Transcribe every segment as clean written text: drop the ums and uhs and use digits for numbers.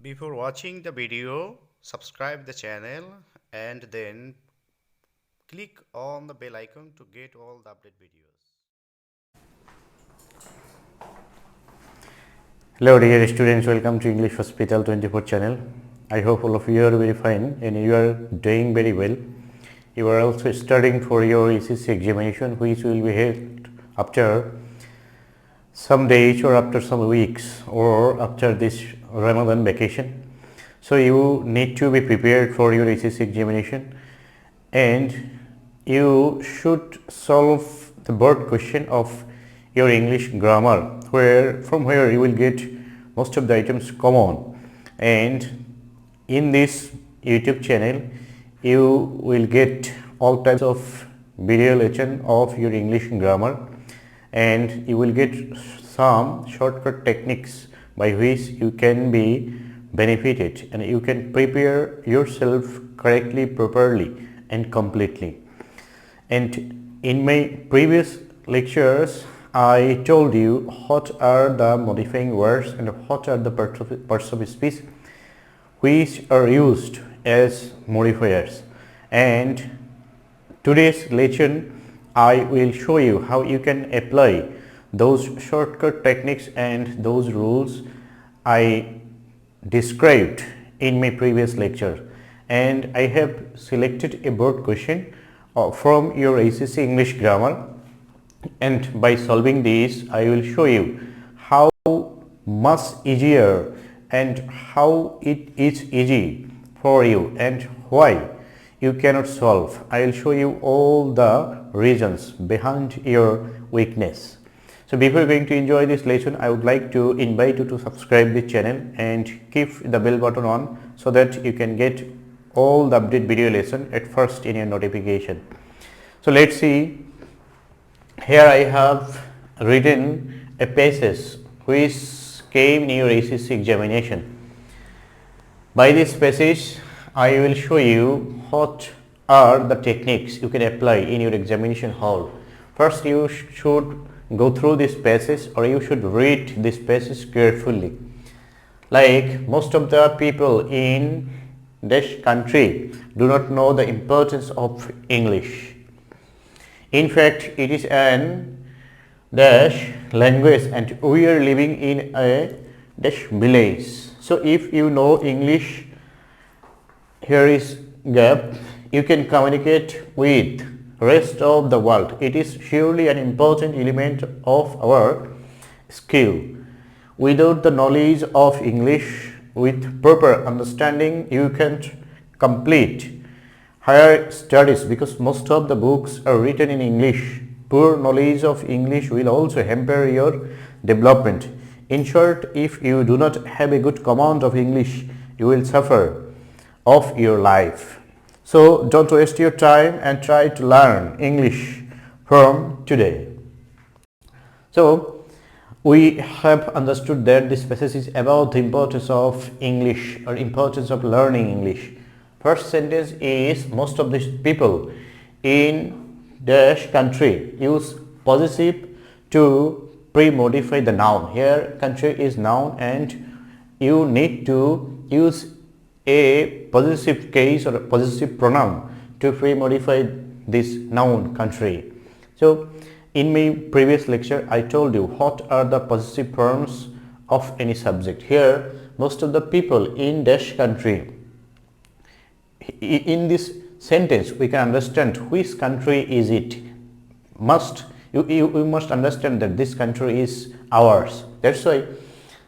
Before watching the video, subscribe the channel and then click on the bell icon to get all the update videos. Hello dear students, welcome to English Hospital 24 channel. I hope all of you are very fine and you are doing very well. You are also studying for your HSC examination, which will be held after some days or after some weeks or after this Ramadan vacation. So you need to be prepared for your HSC examination and you should solve the board question of your English grammar from where you will get most of the items common. And in this YouTube channel you will get all types of video lesson of your English grammar, and you will get some shortcut techniques by which you can be benefited and you can prepare yourself correctly, properly and completely. And in my previous lectures I told you what are the modifying words and what are the parts of speech which are used as modifiers, and today's lesson I will show you how you can apply those shortcut techniques and those rules I described in my previous lecture. And I have selected a board question from your HSC English grammar, and by solving this I will show you how much easier and how it is easy for you and why you cannot solve. I will show you all the reasons behind your weakness. So before going to enjoy this lesson, I would like to invite you to subscribe the channel and keep the bell button on so that you can get all the update video lesson at first in your notification. So let's see. Here I have written a passage which came in your HSC examination. By this passage I will show you what are the techniques you can apply in your examination hall. First you should go through this passage, or you should read this passage carefully. Like most of the people in this country do not know the importance of English. In fact, it is an dash language and we are living in a dash village. So if you know English, here is gap, you can communicate with rest of the world. It is surely an important element of our skill. Without the knowledge of English, with proper understanding, you can't complete higher studies because most of the books are written in English. Poor knowledge of English will also hamper your development. In short, if you do not have a good command of English, you will suffer of your life. So don't waste your time and try to learn English from today. So we have understood that this passage is about the importance of English or importance of learning English. First sentence is most of these people in dash country use possessive to pre-modify the noun. Here country is noun and you need to use a possessive case or a possessive pronoun to pre-modify this noun country. So in my previous lecture I told you what are the possessive forms of any subject. Here most of the people in dash country, in this sentence we can understand which country is it. You must understand that this country is ours. That's why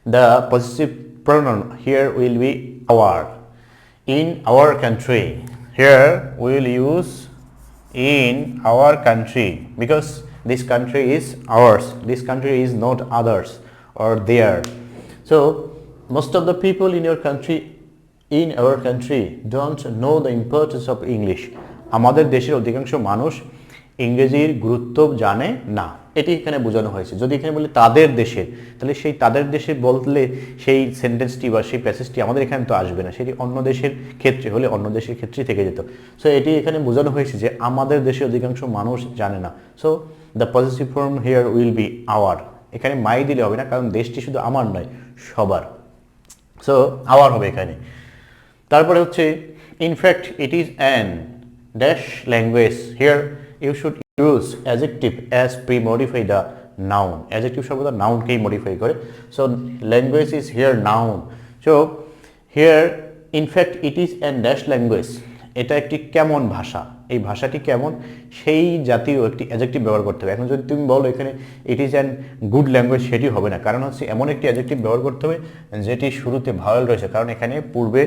the possessive pronoun here will be our. In our country, here we will use in our country because this country is ours. This country is not others or their. So most of the people in your country, in our country, don't know the importance of English. আমাদের দেশের অধিকাংশ মানুষ ইংরেজির গুরুত্ব জানে না, এটি এখানে বোঝানো হয়েছে। যদি এখানে বলি তাদের দেশের, তাহলে সেই তাদের দেশে বললে সেই সেন্টেন্সটি বা সেই প্যাসেজটি আমাদের এখানে তো আসবে না, সেটি অন্য দেশের ক্ষেত্রে হলে অন্য দেশের ক্ষেত্রেই থেকে যেত। সো এটি এখানে বোঝানো হয়েছে যে আমাদের দেশের অধিকাংশ মানুষ জানে না। So the positive form here will be hour. এখানে মাই দিলে হবে না, কারণ দেশটি শুধু আমার নয়, সবার। সো আওয়ার হবে এখানে। তারপরে হচ্ছে in fact it is an dash language, here you should use adjective as pre modify the noun. Adjective সর্বদা নাউনকেই মডিফাই করে। So language is here noun. So here in fact it is an dash language, এটা একটি কেমন ভাষা, এই ভাষাটি কেমন সেই জাতীয় একটি অ্যাডজেক্টিভ ব্যবহার করতে হবে। এখন যদি তুমি বলো এখানে ইট ইজ অ্যান গুড ল্যাঙ্গুয়েজ, সেটি হবে না, কারণ হচ্ছে এমন একটি অ্যাডজেক্টিভ ব্যবহার করতে হবে যেটি শুরুতে ভাওয়েল রয়েছে, কারণ এখানে পূর্বে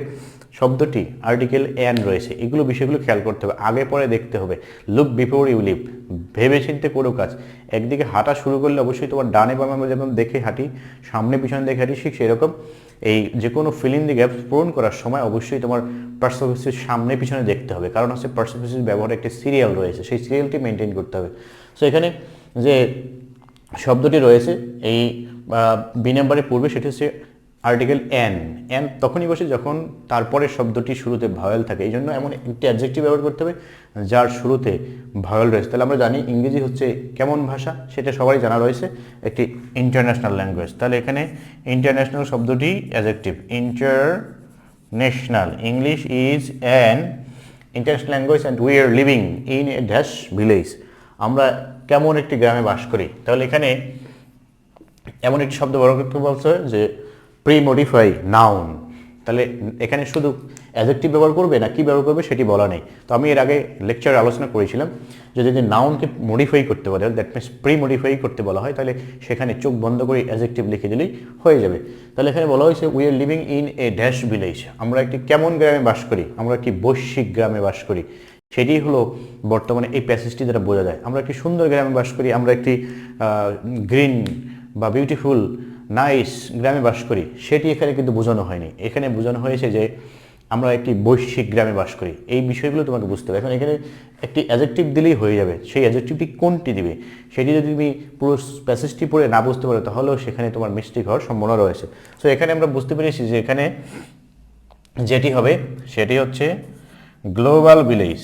শব্দটি আর্টিকেল অ্যান রয়েছে। এগুলো বিষয়গুলো খেয়াল করতে হবে, আগে পরে দেখতে হবে। লুক বিফোর ইউ লিভ, ভেবে চিন্তে করো কাজ। একদিকে হাঁটা শুরু করলে অবশ্যই তোমার ডানে বামে আমরা যেমন দেখে হাঁটি, সামনে পিছনে দেখে হাঁটি, ঠিক সেরকম এই যে কোনো ফিল ইন দি গ্যাপস পূরণ করার সময় অবশ্যই তোমার পার্সোপেসিস সামনে পিছনে দেখতে হবে, কারণ হচ্ছে পার্সোপেসিস ব্যবহারে একটি সিরিয়াল রয়েছে, সেই সিরিয়ালটি মেনটেন করতে হবে। সো এখানে যে শব্দটি রয়েছে এই বি নাম্বারের পূর্বে, সেটি হচ্ছে আর্টিকেল অ্যান। অ্যান তখনই বসে যখন তারপরে শব্দটি শুরুতে ভাওয়েল থাকে, এই জন্য এমন একটি অ্যাডজেক্টিভ ব্যবহার করতে হবে যার শুরুতে ভাওয়েল রয়েছে। তাহলে আমরা জানি ইংরেজি হচ্ছে কেমন ভাষা, সেটা সবাই জানা রয়েছে, একটি ইন্টারন্যাশনাল ল্যাঙ্গুয়েজ। তাহলে এখানে ইন্টারন্যাশনাল শব্দটি adjective, international. English is an international language and we are living in a dash village. আমরা কেমন একটি গ্রামে বাস করি। তাহলে এখানে এমন একটি শব্দ ব্যবহার করতে বলছে যে প্রি মডিফাই নাউন। তাহলে এখানে শুধু অ্যাডজেক্টিভ ব্যবহার করবে না কি ব্যবহার করবে সেটি বলা নেই। তো আমি এর আগে লেকচারে আলোচনা করেছিলাম যে যদি নাউনকে মডিফাই করতে বলে, দ্যাট মিনস প্রি মডিফাই করতে বলা হয়, তাহলে সেখানে চোখ বন্ধ করে অ্যাডজেক্টিভ লিখে দিলেই হয়ে যাবে। তাহলে এখানে বলা হয়েছে we are living in a dash village, আমরা একটি কেমন গ্রামে বাস করি, আমরা একটি বৈশ্বিক গ্রামে বাস করি। সেটি হলো বর্তমানে এই প্যাসেজটি দ্বারা বোঝা যায়। আমরা একটি সুন্দর গ্রামে বাস করি, আমরা একটি গ্রিন বা বিউটিফুল নাইস গ্রামে বাস করি, সেটি এখানে কিন্তু বোঝানো হয়নি। এখানে বোঝানো হয়েছে যে আমরা একটি বৈশ্বিক গ্রামে বাস করি। এই বিষয়গুলো তোমাকে বুঝতে হবে। এখন এখানে একটি অ্যাডজেক্টিভ দিলেই হয়ে যাবে, সেই অ্যাডজেক্টিভটি কোনটি দিবে সেটি যদি তুমি পুরো প্যাসেজটি পড়ে না বুঝতে পারো তাহলেও সেখানে তোমার মিস্টেক হওয়ার সম্ভাবনা রয়েছে। সো এখানে আমরা বুঝতে পেরেছি যে এখানে যেটি হবে সেটি হচ্ছে গ্লোবাল ভিলেজ,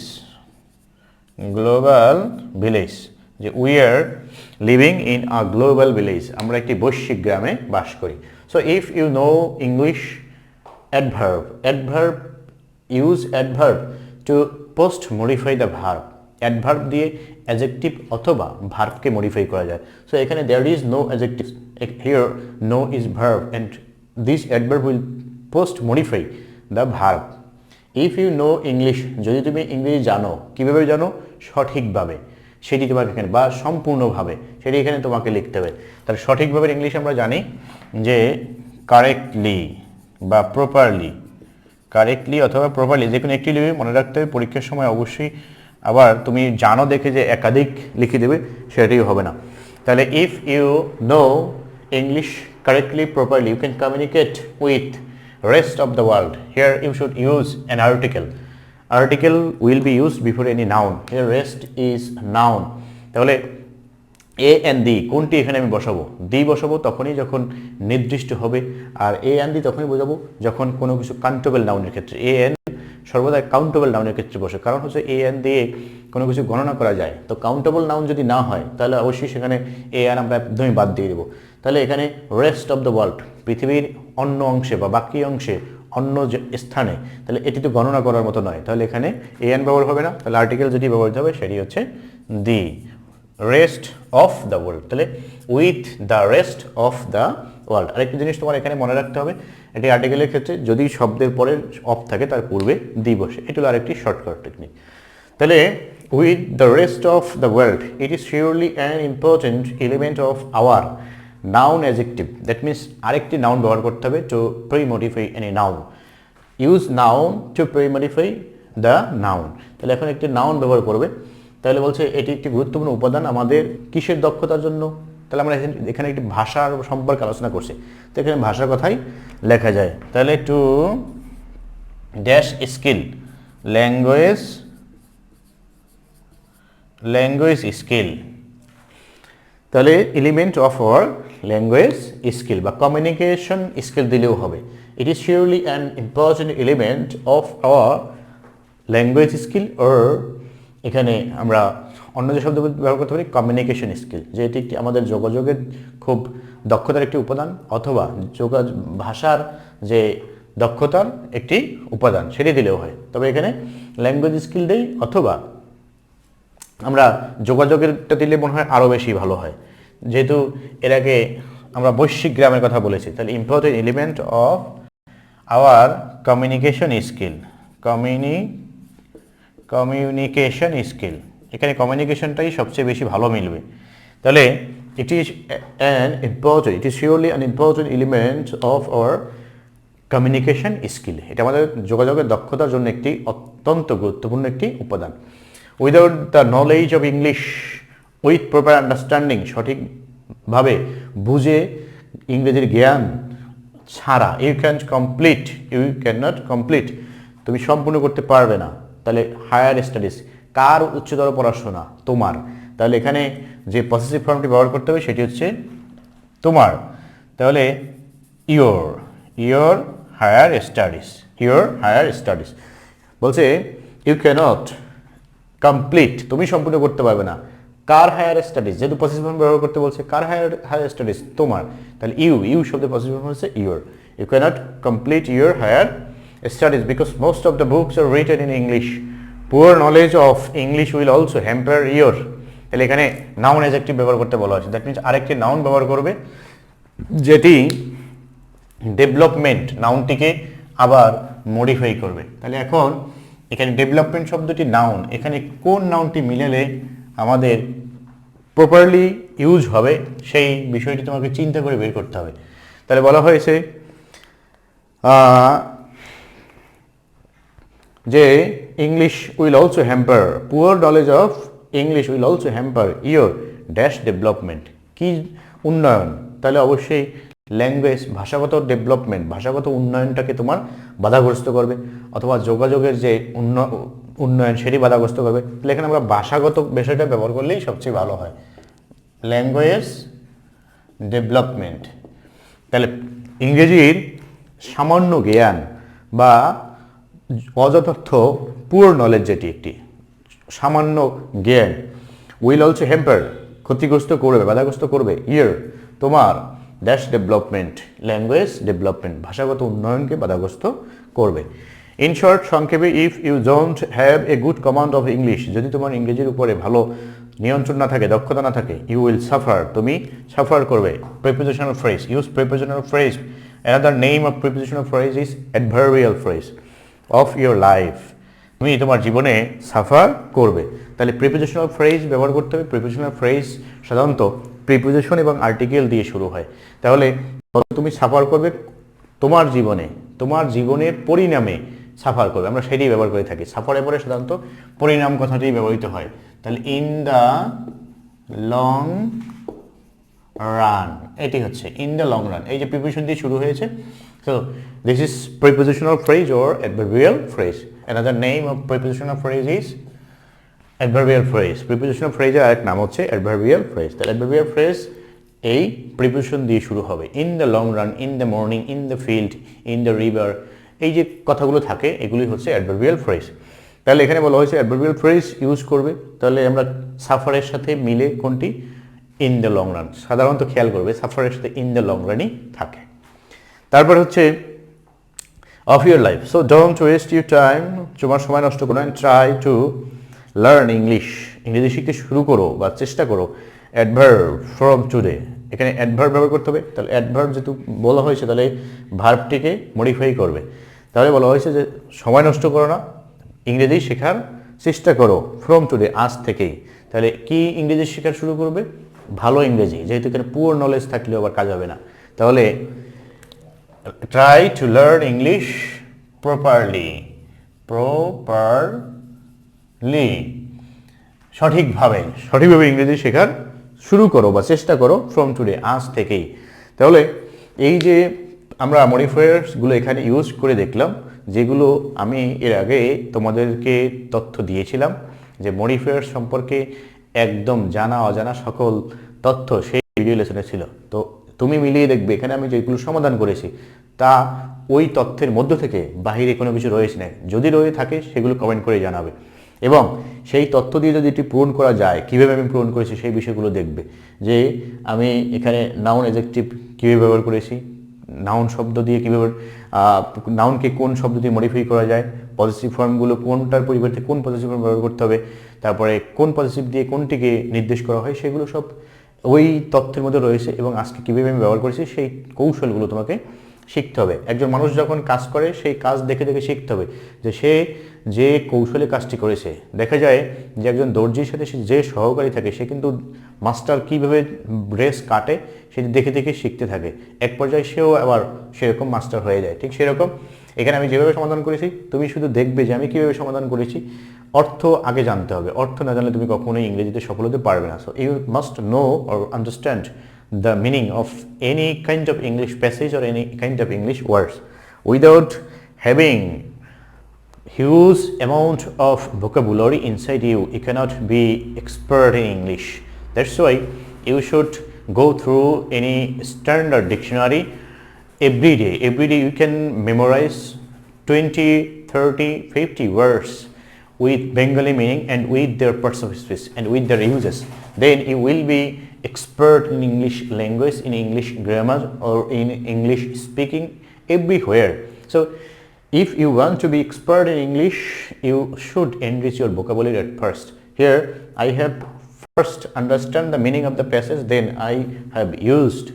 গ্লোবাল ভিলেজ, যে we are living in a global village, আমরা একটি বৈশ্বিক গ্রামে বাস করি। So if you know English adverb, adverb use adverb to post modify the verb. Adverb দিয়ে অ্যাডজেক্টিভ অথবা ভার্বকে মডিফাই করা যায়। সো এখানে there is no adjective, here no is verb and this adverb will post modify the verb. If you know English, যদি তুমি ইংরেজি জানো, কীভাবে জানো, সঠিকভাবে, সেটি তোমাকে এখানে বা সম্পূর্ণভাবে সেটি এখানে তোমাকে লিখতে হবে। তাহলে সঠিকভাবে ইংলিশ আমরা জানি যে কারেক্টলি বা প্রপারলি, কারেক্টলি অথবা প্রপারলি যে কোনো একটি লিখে মনে রাখতে হবে। পরীক্ষার সময় অবশ্যই আবার তুমি জানো দেখে যে একাধিক লিখে দেবে সেটাই হবে না। তাহলে if you know English correctly properly you can communicate with rest of the world. Here you should use an article. Article will be used before any noun. Here rest is noun. তাহলে এ and the কোনটি এখানে আমি বসাবো, দি বসাবো তখনই যখন নির্দিষ্ট হবে, আর এ অ্যান্ড দি তখনই বোঝাবো যখন কোনো কিছু কাউন্টেবল নাউনের ক্ষেত্রে। এ অ্যান্ড সর্বদা কাউন্টেবল নাউনের ক্ষেত্রে বসে, কারণ হচ্ছে এ অ্যান্ড দিয়ে কোনো কিছু গণনা করা যায়। তো কাউন্টেবল নাউন যদি না হয় তাহলে অবশ্যই সেখানে এ অ্যান্ড আমরা একদমই বাদ দিয়ে দেবো। তাহলে এখানে রেস্ট অফ দ্য ওয়ার্ল্ড, পৃথিবীর অন্য অংশে বা বাকি অংশে, অন্য স্থানে, তাহলে এটি তো গণনা করার মতো নয়, তাহলে এখানে এ অ্যান্ড ব্যবহার হবে না। তাহলে আর্টিকেল যেটি ব্যবহৃত হবে সেটি হচ্ছে the rest of the world. তাহলে with the rest of the world. আরেকটি জিনিস তোমার এখানে মনে রাখতে হবে, এটি আর্টিকেলের ক্ষেত্রে যদি শব্দের পরে অফ থাকে তার পূর্বে দি বসে, এটি হলো আরেকটি শর্টকাট টেকনিক। তাহলে with the rest of the world it is surely an important element of hour noun adjective. That means আরেকটি নাউন ব্যবহার করতে হবে two pre modify any noun. Use noun to pre modify the noun. তাহলে এখন একটি noun ব্যবহার করবে, তাহলে বলছে এটি একটি গুরুত্বপূর্ণ উপাদান আমাদের কিসের দক্ষতার জন্য। তাহলে আমরা এখানে একটি ভাষার সম্পর্কে আলোচনা করছি, তো এখানে ভাষার কথাই লেখা যায়। তাহলে two dash skill, language, language skill. তাহলে element of our language skill বা কমিউনিকেশন স্কিল দিলেও হবে। It is surely an important element of our language skill, ওর এখানে আমরা অন্য যে শব্দ ব্যবহার করতে পারি কমিউনিকেশন স্কিল, যে এটি আমাদের যোগাযোগের খুব দক্ষতার একটি উপাদান, অথবা ভাষার যে দক্ষতার একটি উপাদান, সেটি দিলেও হয়। তবে এখানে ল্যাঙ্গুয়েজ স্কিল দেই অথবা আমরা যোগাযোগেরটা দিলে মনে হয় আরও বেশি ভালো হয়, যেহেতু এর আগে আমরা বৈশ্বিক গ্রামের কথা বলেছি। তাহলে important element of hour communication skill, communication skill, এখানে কমিউনিকেশনটাই সবচেয়ে বেশি ভালো মিলবে। তাহলে ইট is surely an important element of hour communication skill, এটা আমাদের যোগাযোগের দক্ষতার জন্য একটি অত্যন্ত গুরুত্বপূর্ণ একটি উপাদান। Without the knowledge of English with proper understanding, সঠিকভাবে বুঝে ইংরেজির জ্ঞান ছাড়া ইউ ক্যান নট কমপ্লিট, তুমি সম্পূর্ণ করতে পারবে না। তাহলে হায়ার স্টাডিজ, কার উচ্চতর পড়াশোনা? তোমার। তাহলে এখানে যে পসেসিভ ফর্মটি ব্যবহার করতে হবে সেটি হচ্ছে তোমার। তাহলে ইয়োর হায়ার স্টাডিজ বলছে ইউ ক্যানট কমপ্লিট, তুমি সম্পূর্ণ করতে পারবে না। কার হায়ার স্টাডিজ? যেহেতু পসেসিভ ফর্ম ব্যবহার করতে বলছে, কার হায়ার স্টাডিজ? তোমার। তাহলে ইউ শব্দের পসেসিভ ফর্ম হচ্ছে you cannot complete your higher studies because most of the books are written in English, poor knowledge of English will also hamper your. তাহলে এখানে নাউন অ্যাডজেক্টিভ ব্যবহার করতে বলা হয়েছে, দ্যাট মিনস আরেকটি নাউন ব্যবহার করবে যেটি ডেভেলপমেন্ট নাউনটিকে আবার মডিফাই করবে। তাহলে এখন এখানে ডেভেলপমেন্ট শব্দটি নাউন, এখানে কোন নাউনটি মিলালে আমাদের প্রপারলি ইউজ হবে সেই বিষয়টি তোমাকে চিন্তা করে বের করতে হবে। তাহলে বলা হয়েছে যে English will also hamper, poor knowledge of English will also hamper your dash development, কি উন্নয়ন? তাহলে অবশ্যই ল্যাঙ্গুয়েজ, ভাষাগত ডেভেলপমেন্ট, ভাষাগত উন্নয়নটাকে তোমার বাধাগ্রস্ত করবে, অথবা যোগাযোগের যে উন্নয়ন সেটি বাধাগ্রস্ত করবে। তাহলে এখানে আমরা ভাষাগত বিষয়টা ব্যবহার করলেই সবচেয়ে ভালো হয়, ল্যাঙ্গুয়েজ ডেভেলপমেন্ট। তাহলে ইংরেজির সামান্য জ্ঞান বা অযথার্থ পুয়ার নলেজ, যেটি একটি সামান্য জ্ঞান, উইল অলসো হ্যাম্পার, ক্ষতিগ্রস্ত করবে, বাধাগ্রস্ত করবে ইয়োর তোমার ড্যাশ ডেভেলপমেন্ট, ল্যাঙ্গুয়েজ ডেভেলপমেন্ট, ভাষাগত উন্নয়নকে বাধাগ্রস্ত করবে। ইন শর্ট, সংক্ষেপে, if you don't have a good command of English, যদি তোমার ইংরেজির উপরে ভালো নিয়ন্ত্রণ না থাকে, দক্ষতা না থাকে, ইউ উইল সাফার, তুমি সাফার করবে। Prepositional phrase, use prepositional phrase. Another name of prepositional phrase is adverbial phrase of your life, তুমি তোমার জীবনে সাফার করবে। তাহলে প্রিপোজিশনাল ফ্রেজ ব্যবহার করতে হবে। প্রিপোজিশনাল ফ্রেজ সাধারণত প্রিপোজিশন এবং আর্টিকেল দিয়ে শুরু হয়। তাহলে তুমি সাফার করবে তোমার জীবনে, তোমার জীবনের পরিণামে সাফার করবে, আমরা সেটি ব্যবহার করে থাকি। সাফারের পরে সাধারণত পরিণাম কথাটি ব্যবহৃত হয়। তাহলে ইন দ্য লং রান, এটি হচ্ছে ইন দ্য লং রান, এই যে প্রিপোজিশন দিয়ে শুরু হয়েছে। So this is prepositional phrase or adverbial phrase. Another name of prepositional phrase is adverbial phrase. Prepositional ফ্রেজের আরেক নাম হচ্ছে অ্যাডভার্বিয়াল ফ্রেজ। তাহলে অ্যাডভার্বিয়াল ফ্রেজ এই প্রিপোজিশন দিয়ে শুরু হবে। In the long run, in the morning, in the field, in the river, এই যে কথাগুলো থাকে এগুলি হচ্ছে অ্যাডভার্বিয়াল ফ্রেজ। তাহলে এখানে বলা হয়েছে অ্যাডভার্বিয়াল ফ্রেজ ইউজ করবে। তাহলে আমরা সাফারের সাথে মিলে কোনটি? In the long run. সাধারণত খেয়াল করবে সাফারের সাথে ইন দ্য লং রানই থাকে। তারপর হচ্ছে of your life, so don't waste your time, তোমার সময় নষ্ট করো, and try to learn English, ইংরেজি শিখতে শুরু করো বা চেষ্টা করো। অ্যাডভার্ব ফ্রম টুডে, এখানে অ্যাডভার্ব ব্যবহার করতে হবে। তাহলে অ্যাডভার্ব যেহেতু বলা হয়েছে তাহলে ভার্বটিকে মডিফাই করবে। তাহলে বলা হয়েছে যে সময় নষ্ট করো না, ইংরেজি শেখার চেষ্টা করো ফ্রম টুডে, আজ থেকেই। তাহলে কি ইংরেজি শেখার শুরু করবে? ভালো ইংরেজি, যেহেতু এখানে পুয়ার নলেজ থাকলেও আবার কাজ হবে না। তাহলে try to learn English properly, সঠিকভাবে ইংরেজি শেখার শুরু করো বা চেষ্টা করো ফ্রম টুডে, আজ থেকেই। তাহলে এই যে আমরা মডিফায়ার্সগুলো এখানে ইউজ করে দেখলাম, যেগুলো আমি এর আগে তোমাদেরকে তথ্য দিয়েছিলাম যে মডিফায়ার্স সম্পর্কে একদম জানা অজানা সকল তথ্য সেই ভিডিও লেসনে ছিল। তো তুমি মিলিয়ে দেখবে এখানে আমি যেগুলো সমাধান করেছি তা ওই তথ্যের মধ্য থেকে বাহিরে কোনো কিছু রয়েছে না, যদি রয়ে থাকে সেগুলো কমেন্ট করে জানাবে। এবং সেই তথ্য দিয়ে যদি এটি পূরণ করা যায়, কীভাবে আমি পূরণ করেছি সেই বিষয়গুলো দেখবে। যে আমি এখানে নাউন অ্যাডজেক্টিভ কীভাবে ব্যবহার করেছি, নাউন শব্দ দিয়ে কীভাবে নাউনকে কোন শব্দ দিয়ে মডিফাই করা যায়, পজিটিভ ফর্মগুলো কোনটার পরিবর্তে কোন পজিটিভ ফর্ম ব্যবহার করতে হবে, তারপরে কোন পজিটিভ দিয়ে কোনটিকে নির্দেশ করা হয়, সেগুলো সব ওই তথ্যের মধ্যে রয়েছে এবং আজকে কীভাবে আমি ব্যবহার করেছি সেই কৌশলগুলো তোমাকে শিখতে হবে। একজন মানুষ যখন কাজ করে সেই কাজ দেখে দেখে শিখতে হবে যে সে যে কৌশলে কাজটি করেছে। দেখা যায় যে একজন দর্জির সাথে যে সহকারী থাকে সে কিন্তু মাস্টার কীভাবে ড্রেস কাটে সেটি দেখে দেখে শিখতে থাকে, এক পর্যায়ে সেও আবার সেরকম মাস্টার হয়ে যায়। ঠিক সেরকম এখানে আমি যেভাবে সমাধান করেছি তুমি শুধু দেখবে যে আমি কীভাবে সমাধান করেছি, অর্থ আগে জানতে হবে। অর্থ না জানলে তুমি কখনোই ইংরেজিতে সফল হতে পারবে না। So you must know or understand the meaning of any kind of English passage or any kind of English words. Without having huge amount of vocabulary inside you, you cannot be expert in English. That's why you should go through any standard dictionary every day. Every day you can memorize 20, 30, 50 words with Bengali meaning and with their parts of speech and with their uses. Then you will be expert in English language, in English grammar or in English speaking everywhere. So if you want to be expert in English, you should enrich your vocabulary at first. Here I have first understand the meaning of the passage, then I have used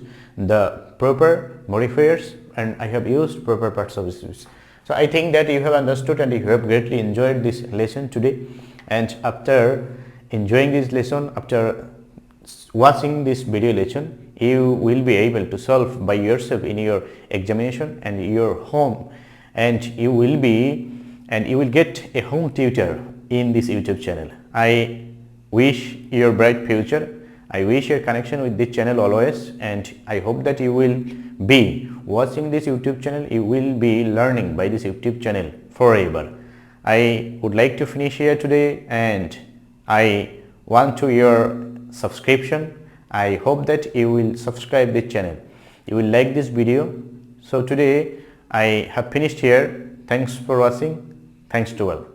the proper modifiers and I have used proper parts of speech. So I think that you have understood and you have greatly enjoyed this lesson today, and after enjoying this lesson, after watching this video lesson, you will be able to solve by yourself in your examination and your home, and you will get a home tutor in this YouTube channel. I wish your bright future. I wish your connection with this channel always, and I hope that you will be watching this YouTube channel, you will be learning by this YouTube channel forever. I would like to finish here today, and I want to your subscription. I hope that you will subscribe this channel. You will like this video. So today I have finished here. Thanks for watching. Thanks to all.